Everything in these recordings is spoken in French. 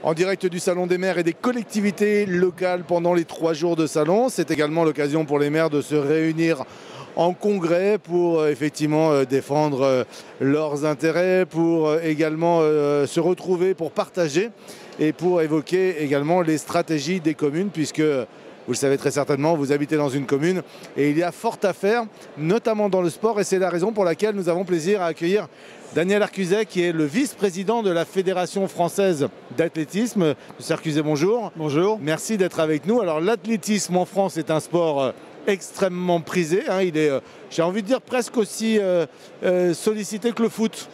En direct du Salon des maires et des collectivités locales pendant les 3 jours de salon. C'est également l'occasion pour les maires de se réunir en congrès pour effectivement défendre leurs intérêts, pour également se retrouver pour partager et pour évoquer également les stratégies des communes, puisque vous le savez très certainement, vous habitez dans une commune et il y a fort à faire, notamment dans le sport, et c'est la raison pour laquelle nous avons plaisir à accueillir Daniel Arcuset, qui est le vice-président de la Fédération française d'athlétisme. Monsieur Arcuset, bonjour. Bonjour. Merci d'être avec nous. Alors l'athlétisme en France est un sport extrêmement prisé. Il est, j'ai envie de dire, presque aussi sollicité que le foot.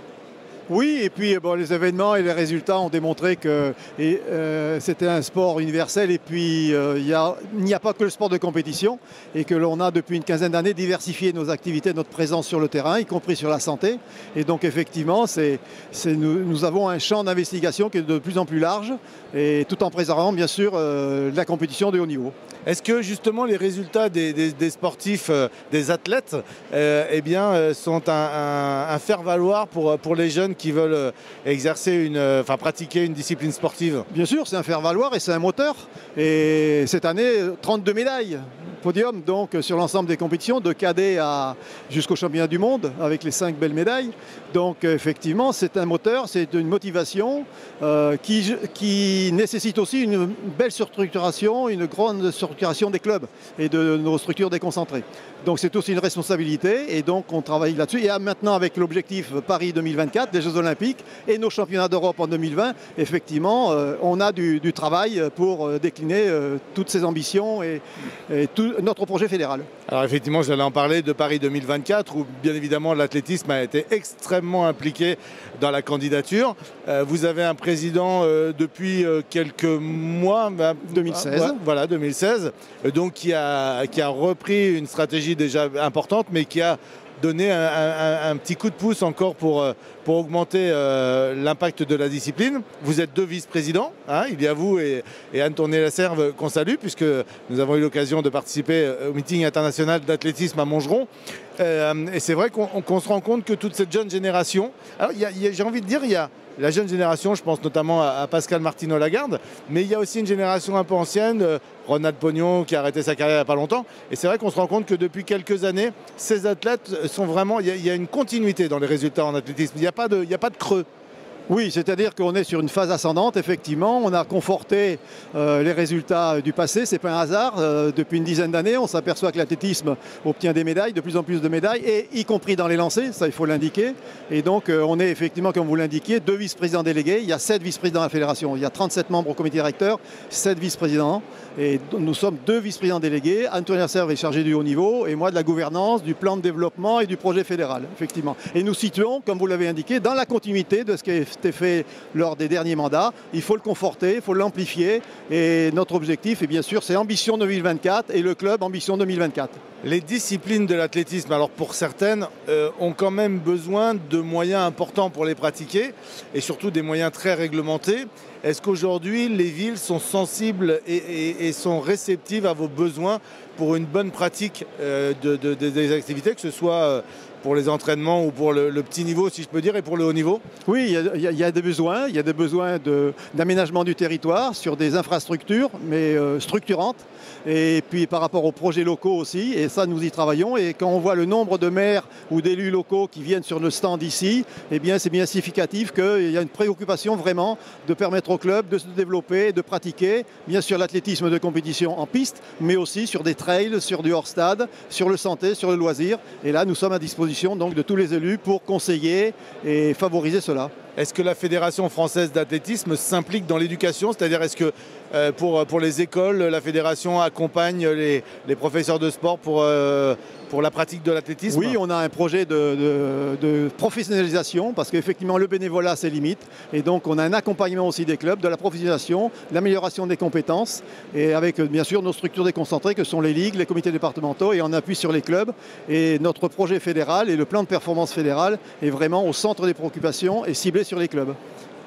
Oui, et puis les événements et les résultats ont démontré que c'était un sport universel, et puis il n'y a pas que le sport de compétition, et que l'on a depuis une quinzaine d'années diversifié nos activités, notre présence sur le terrain, y compris sur la santé. Et donc effectivement, nous avons un champ d'investigation qui est de plus en plus large, et tout en préservant bien sûr la compétition de haut niveau. Est-ce que justement les résultats des sportifs, des athlètes, sont un faire-valoir pour les jeunes qui veulent pratiquer une discipline sportive? Bien sûr, c'est un faire-valoir et c'est un moteur. Et cette année, 32 médailles podium donc sur l'ensemble des compétitions, de cadet jusqu'au championnat du monde, avec les 5 belles médailles. Donc effectivement, c'est un moteur, c'est une motivation qui nécessite aussi une belle structuration, une grande structuration des clubs et de nos structures déconcentrées. Donc c'est aussi une responsabilité, et donc on travaille là-dessus. Et maintenant, avec l'objectif Paris 2024, des Jeux Olympiques et nos championnats d'Europe en 2020, effectivement, on a du travail pour décliner toutes ces ambitions et tout notre projet fédéral. Alors effectivement, j'allais en parler de Paris 2024, où bien évidemment l'athlétisme a été extrêmement impliqué dans la candidature. Vous avez un président depuis quelques mois, 2016. Voilà, 2016, donc qui a repris une stratégie déjà importante, mais qui a donné un petit coup de pouce encore pour augmenter l'impact de la discipline. Vous êtes 2 vice-présidents, il y a vous et Anne Tourné-Lasserve qu'on salue, puisque nous avons eu l'occasion de participer au meeting international d'athlétisme à Montgeron. Et c'est vrai qu'on se rend compte que toute cette jeune génération, alors j'ai envie de dire, il y a la jeune génération, je pense notamment à Pascal Martino-Lagarde, mais il y a aussi une génération un peu ancienne, Ronald Pognon qui a arrêté sa carrière il n'y a pas longtemps. Et c'est vrai qu'on se rend compte que depuis quelques années, ces athlètes sont vraiment, il y a une continuité dans les résultats en athlétisme, il n'y a pas de creux. Oui, c'est-à-dire qu'on est sur une phase ascendante, effectivement. On a conforté les résultats du passé, c'est pas un hasard. Depuis une dizaine d'années, on s'aperçoit que l'athlétisme obtient des médailles, de plus en plus de médailles, et y compris dans les lancers, ça il faut l'indiquer. Et donc on est effectivement, comme vous l'indiquiez, 2 vice-présidents délégués. Il y a 7 vice-présidents de la fédération. Il y a 37 membres au comité directeur, 7 vice-présidents. Et nous sommes 2 vice-présidents délégués. Antoine Lasserve est chargé du haut niveau, et moi de la gouvernance, du plan de développement et du projet fédéral, effectivement. Et nous situons, comme vous l'avez indiqué, dans la continuité de ce qui a été fait lors des derniers mandats. Il faut le conforter, il faut l'amplifier, et notre objectif, et bien sûr, c'est Ambition 2024 et le club Ambition 2024. Les disciplines de l'athlétisme, alors pour certaines, ont quand même besoin de moyens importants pour les pratiquer, et surtout des moyens très réglementés. Est-ce qu'aujourd'hui, les villes sont sensibles et sont réceptives à vos besoins pour une bonne pratique des activités, que ce soit pour les entraînements ou pour le petit niveau, si je peux dire, et pour le haut niveau? Oui, il y a des besoins. Il y a des besoins d'aménagement du territoire sur des infrastructures, mais structurantes. Et puis par rapport aux projets locaux aussi, et ça nous y travaillons. Et quand on voit le nombre de maires ou d'élus locaux qui viennent sur le stand ici, eh bien c'est bien significatif qu'il y a une préoccupation vraiment de permettre au club de se développer, de pratiquer, bien sûr l'athlétisme de compétition en piste, mais aussi sur des trails, sur du hors-stade, sur le santé, sur le loisir. Et là, nous sommes à disposition donc de tous les élus pour conseiller et favoriser cela. Est-ce que la Fédération française d'athlétisme s'implique dans l'éducation? C'est-à-dire, est-ce que pour les écoles, la Fédération accompagne les professeurs de sport pour la pratique de l'athlétisme? Oui, on a un projet de professionnalisation, parce qu'effectivement le bénévolat c'est limite, et donc on a un accompagnement aussi des clubs, de la professionnalisation, l'amélioration des compétences, et avec bien sûr nos structures déconcentrées que sont les ligues, les comités départementaux, et on appuie sur les clubs. Et notre projet fédéral et le plan de performance fédéral est vraiment au centre des préoccupations et ciblé sur les clubs.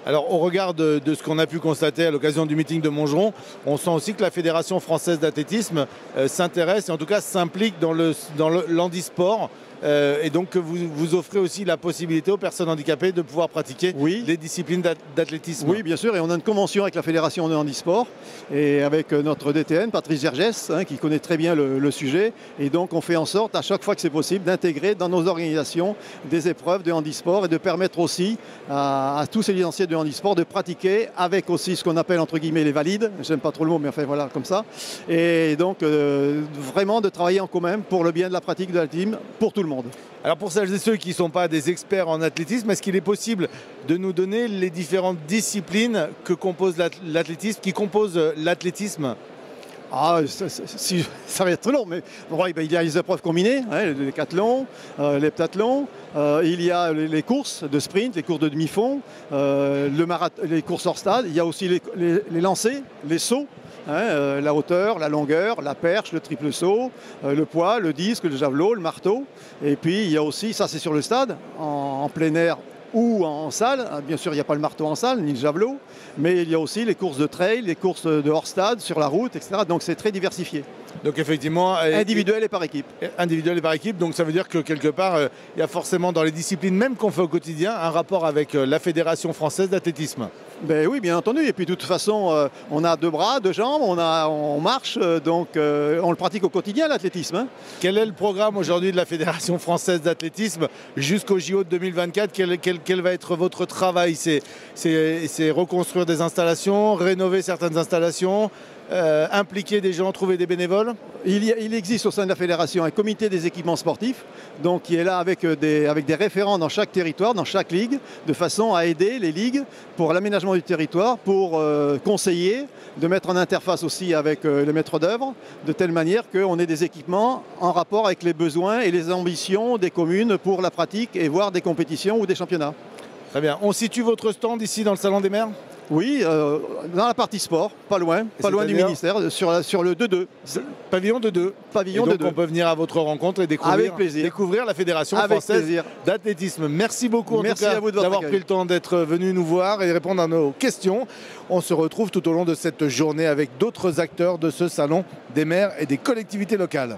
Alors au regard de ce qu'on a pu constater à l'occasion du meeting de Montgeron, on sent aussi que la Fédération française d'athlétisme s'intéresse et en tout cas s'implique dans l'handisport et donc que vous offrez aussi la possibilité aux personnes handicapées de pouvoir pratiquer les disciplines d'athlétisme. Oui, bien sûr, et on a une convention avec la Fédération de handisport et avec notre DTN, Patrice Gergès, qui connaît très bien le sujet. Et donc on fait en sorte, à chaque fois que c'est possible, d'intégrer dans nos organisations des épreuves de handisport et de permettre aussi à tous ces licenciés de handisport de pratiquer avec aussi ce qu'on appelle entre guillemets les valides. J'aime pas trop le mot, mais enfin voilà, comme ça. Et donc vraiment de travailler en commun pour le bien de la pratique de l'athlétisme pour tout le monde. Alors pour celles et ceux qui ne sont pas des experts en athlétisme, est-ce qu'il est possible de nous donner les différentes disciplines que compose l'athlétisme, qui composent l'athlétisme ? Ah, ça va être long, mais bon, il y a les épreuves combinées, le décathlon, l'heptathlon, il y a les courses de sprint, les courses de demi-fond, les courses hors stade, il y a aussi les lancers, les sauts, la hauteur, la longueur, la perche, le triple saut, le poids, le disque, le javelot, le marteau. Et puis il y a aussi, ça c'est sur le stade, en plein air ou en salle. Bien sûr, il n'y a pas le marteau en salle, ni le javelot, mais il y a aussi les courses de trail, les courses de hors-stade, sur la route, etc. Donc c'est très diversifié. Donc effectivement... Individuel et par équipe. Individuel et par équipe, donc ça veut dire que quelque part, il y a forcément dans les disciplines, même qu'on fait au quotidien, un rapport avec la Fédération française d'athlétisme. Ben oui, bien entendu. Et puis de toute façon, on a 2 bras, 2 jambes, on marche, donc on le pratique au quotidien, l'athlétisme. Quel est le programme aujourd'hui de la Fédération française d'athlétisme jusqu'au JO de 2024 ? Quel va être votre travail ? C'est reconstruire des installations, rénover certaines installations, impliquer des gens, trouver des bénévoles ? Il existe au sein de la fédération un comité des équipements sportifs, donc qui est là avec des référents dans chaque territoire, dans chaque ligue, de façon à aider les ligues pour l'aménagement du territoire, pour conseiller, de mettre en interface aussi avec les maîtres d'œuvre, de telle manière qu'on ait des équipements en rapport avec les besoins et les ambitions des communes pour la pratique et voire des compétitions ou des championnats. Très bien. On situe votre stand ici dans le Salon des Maires ? Oui, dans la partie sport, pas loin du ministère, sur le 2-2. Pavillon 2-2. Pavillon 2-2. Donc on peut venir à votre rencontre et découvrir la Fédération française d'athlétisme. Merci beaucoup en tout cas d'avoir pris le temps d'être venu nous voir et répondre à nos questions. On se retrouve tout au long de cette journée avec d'autres acteurs de ce Salon des maires et des collectivités locales.